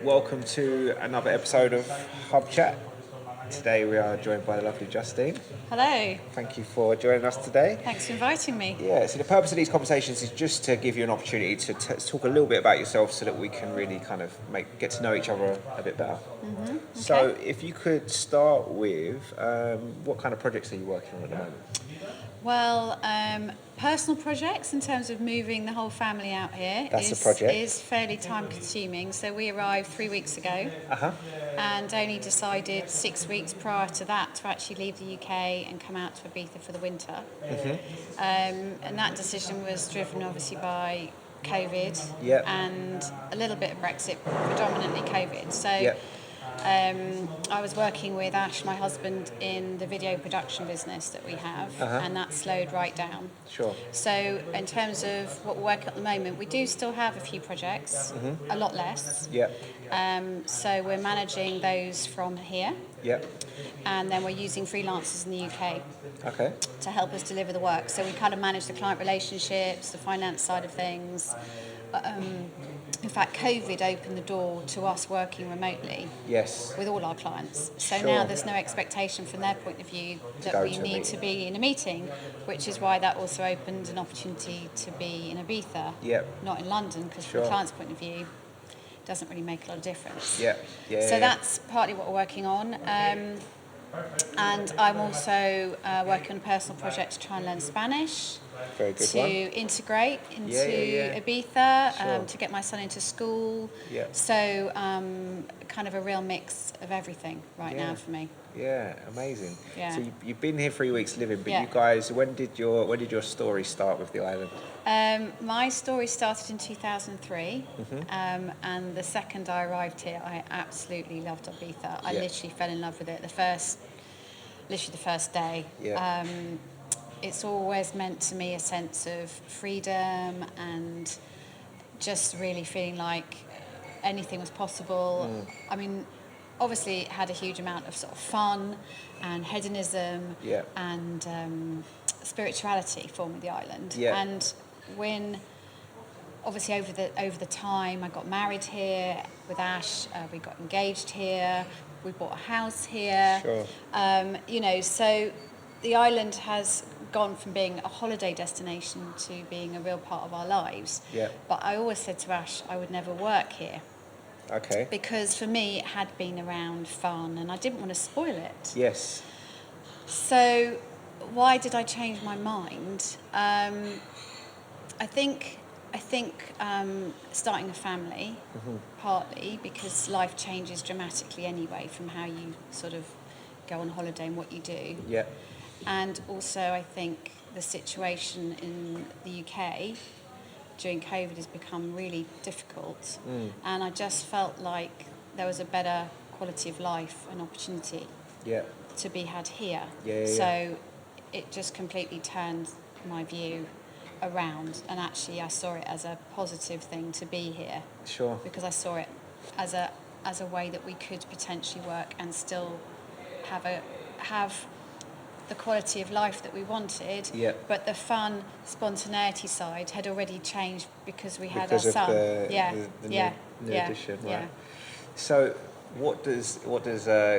Welcome to another episode of HUBchat. Today we are joined by the lovely Justine. Hello, Thank you for joining us today. thanks for inviting me. Yeah, so the purpose of these conversations is just to give you an opportunity to talk a little bit about yourself so that we can really kind of get to know each other a bit better. So if you could start with what kind of projects are you working on at the moment? Well, personal projects in terms of moving the whole family out here That's a project. is fairly time consuming. So we arrived 3 weeks ago Uh-huh. and only decided 6 weeks prior to that to actually leave the UK and come out to Ibiza for the winter. And that decision was driven obviously by COVID Yep. and a little bit of Brexit, predominantly COVID. So Yep. I was working with Ash, my husband, in the video production business that we have, and that slowed right down. Sure. So in terms of what we're working on at the moment, we do still have a few projects, a lot less. Yep. So we're managing those from here, Yep. and then we're using freelancers in the UK Okay. to help us deliver the work. So we kind of manage the client relationships, the finance side of things. In fact, COVID opened the door to us working remotely Yes. with all our clients. So Sure. now there's no expectation from their point of view that go we to a need meeting. to be in a meeting, which is why that also opened an opportunity to be in Ibiza, Yep. not in London, because from Sure. the client's point of view, it doesn't really make a lot of difference. Yep. Yeah. So yeah. that's partly what we're working on. And I'm also working on a personal project to try and learn Spanish, Very good to one. integrate into Yeah. Ibiza, Sure. to get my son into school. Yeah. So kind of a real mix of everything right Yeah. now for me. Yeah, amazing. Yeah. So you've been here 3 weeks living, but Yeah. you guys, when did your story start with the island? My story started in 2003, and the second I arrived here, I absolutely loved Ibiza. I Yeah. literally fell in love with it literally the first day. Yeah. It's always meant to me a sense of freedom and just really feeling like anything was possible. I mean, obviously it had a huge amount of sort of fun and hedonism Yeah. and spirituality forming the island. Yeah. And when obviously over the time I got married here with Ash, we got engaged here, we bought a house here. Sure. So the island has gone from being a holiday destination to being a real part of our lives. Yeah. But I always said to Ash I would never work here Okay. because for me it had been around fun and I didn't want to spoil it. Yes. So why did I change my mind? I think starting a family, partly because life changes dramatically anyway from how you sort of go on holiday and what you do. Yeah. And also I think the situation in the UK during COVID has become really difficult. And I just felt like there was a better quality of life and opportunity Yeah. to be had here. Yeah. So it just completely turned my view around, and actually I saw it as a positive thing to be here Sure. because I saw it as a way that we could potentially work and still have the quality of life that we wanted. Yeah. But the fun spontaneity side had already changed because we had Because our of son. the new addition, right? Yeah. So what does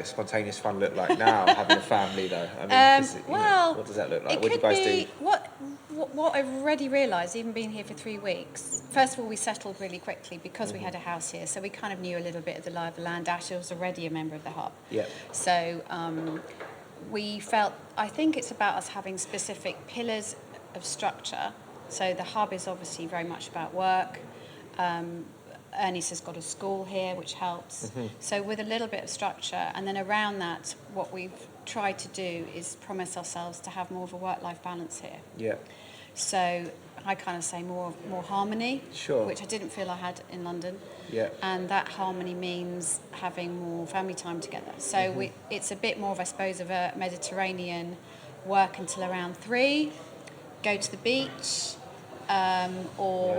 spontaneous fun look like now, having a family though? I mean, 'cause, what does that look like? It What do you could guys be do? what I've already realised, even being here for 3 weeks. First of all, we settled really quickly because we had a house here, so we kind of knew a little bit of the lie of the land. Ash was already a member of the hub, Yeah. so we felt. I think it's about us having specific pillars of structure. So the hub is obviously very much about work. Ernest has got a school here, which helps. So with a little bit of structure, and then around that, what we've tried to do is promise ourselves to have more of a work-life balance here. Yeah. So I kind of say more harmony, Sure. which I didn't feel I had in London. Yeah. And that harmony means having more family time together. So it's a bit more of, I suppose, of a Mediterranean work until around 3, go to the beach, Why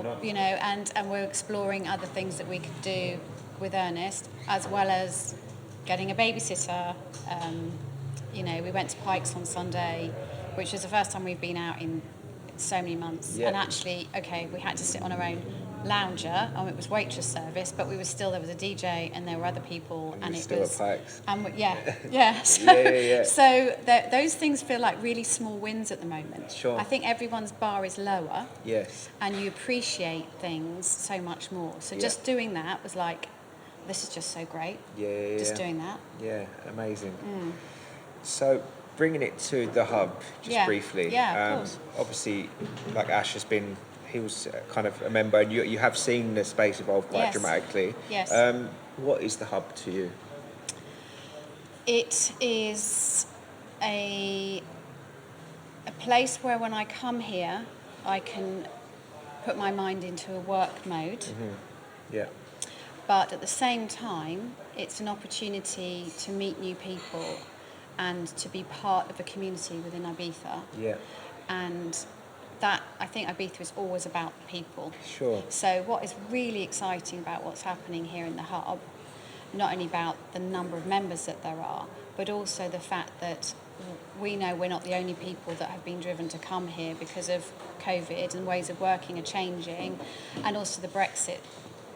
not? and we're exploring other things that we could do with Ernest, as well as getting a babysitter. We went to Pikes on Sunday, which was the first time we've been out in so many months. Yeah. And actually, we had to sit on our own. lounger. It was waitress service, but there was a DJ and there were other people, and You're it still was. at Pikes. Yeah. So, Yeah. so those things feel like really small wins at the moment. Sure. I think everyone's bar is lower, Yes. and you appreciate things so much more. So Yeah. just doing that was like, this is just so great. Yeah. Just doing that. Yeah, amazing. So bringing it to the hub, just briefly. Yeah, of course. Obviously, like Ash he was kind of a member, and you have seen the space evolve quite Yes. dramatically. Yes. What is the hub to you? It is a place where when I come here, I can put my mind into a work mode. Yeah. But at the same time, it's an opportunity to meet new people and to be part of a community within Ibiza. Yeah. And that, I think Ibiza is always about people. Sure. So what is really exciting about what's happening here in the hub, not only about the number of members that there are, but also the fact that we know we're not the only people that have been driven to come here because of COVID, and ways of working are changing, and also the Brexit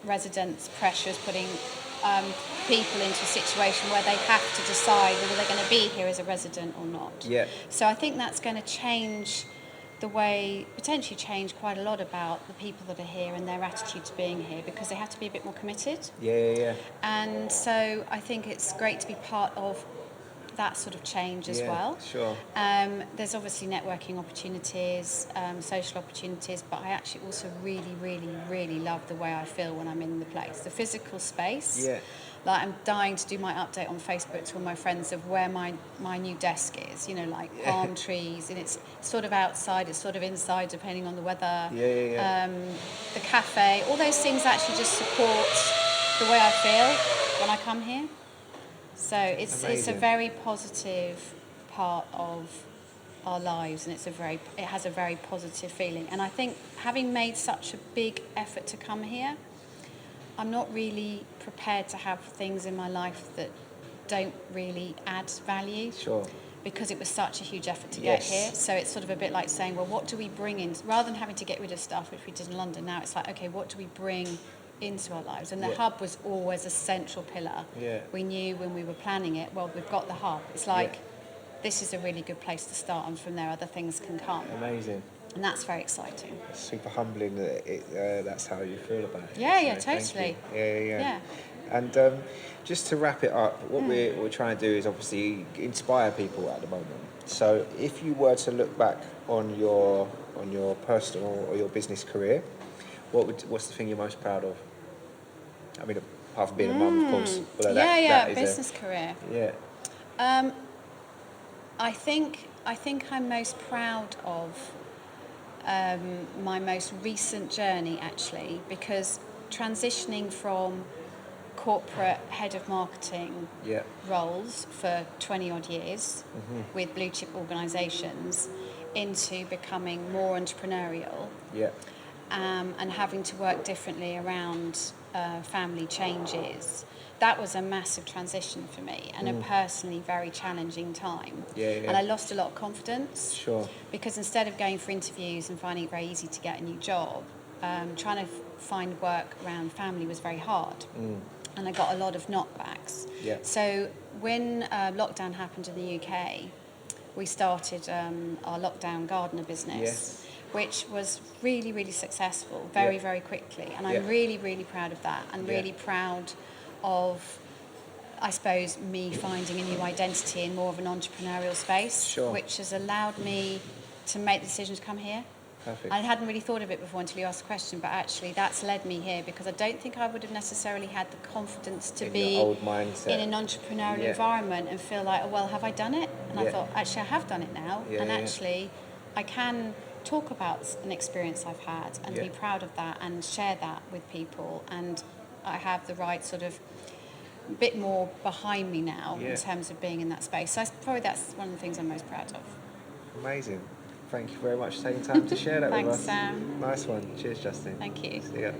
residents' pressures putting people into a situation where they have to decide whether they're going to be here as a resident or not. Yeah. So I think that's going to change the way, potentially change quite a lot about the people that are here and their attitude to being here, because they have to be a bit more committed. Yeah. And so I think it's great to be part of that sort of change as well. Sure. There's obviously networking opportunities, social opportunities, but I actually also really love the way I feel when I'm in the place. The physical space. Yeah. Like, I'm dying to do my update on Facebook to all my friends of where my new desk is, like palm trees, and it's sort of outside, it's sort of inside, depending on the weather. Yeah. The cafe, all those things actually just support the way I feel when I come here. So it's a very positive part of our lives, and it has a very positive feeling. And I think, having made such a big effort to come here, I'm not really prepared to have things in my life that don't really add value. Sure. Because it was such a huge effort to get here. So it's sort of a bit like saying, well, what do we bring in? Rather than having to get rid of stuff, which we did in London, now it's like, okay, what do we bring into our lives? And the hub was always a central pillar. Yeah. We knew when we were planning it, well, we've got the hub. It's like, this is a really good place to start, and from there other things can come. Amazing. And that's very exciting. It's super humbling that that's how you feel about it. Yeah, So totally. Yeah. And just to wrap it up, what we're trying to do is obviously inspire people at the moment. So if you were to look back on your personal or your business career, what's the thing you're most proud of? I mean, apart from being a mum, of course. Business career. Yeah. I think I'm most proud of my most recent journey, actually, because transitioning from corporate head of marketing roles for 20 odd years with blue chip organisations into becoming more entrepreneurial and having to work differently around family changes. That was a massive transition for me, and a personally very challenging time. And I lost a lot of confidence. Sure. Because instead of going for interviews and finding it very easy to get a new job, trying to find work around family was very hard. And I got a lot of knockbacks. Yeah. So when lockdown happened in the UK, we started our lockdown gardener business, which was really successful very quickly. And I'm really proud of that, and really proud of, I suppose, me finding a new identity in more of an entrepreneurial space, which has allowed me to make the decision to come here. Perfect. I hadn't really thought of it before until you asked the question, but actually that's led me here, because I don't think I would have necessarily had the confidence to be old mindset. in an entrepreneurial environment and feel like, oh, well, have I done it? And I thought, actually, I have done it now. And actually, I can talk about an experience I've had and be proud of that and share that with people. And I have the right sort of bit more behind me now in terms of being in that space. So that's one of the things I'm most proud of. Amazing. Thank you very much for taking time to share that with us. Thanks, Sam. Nice one. Cheers, Justine. Thank you. See ya.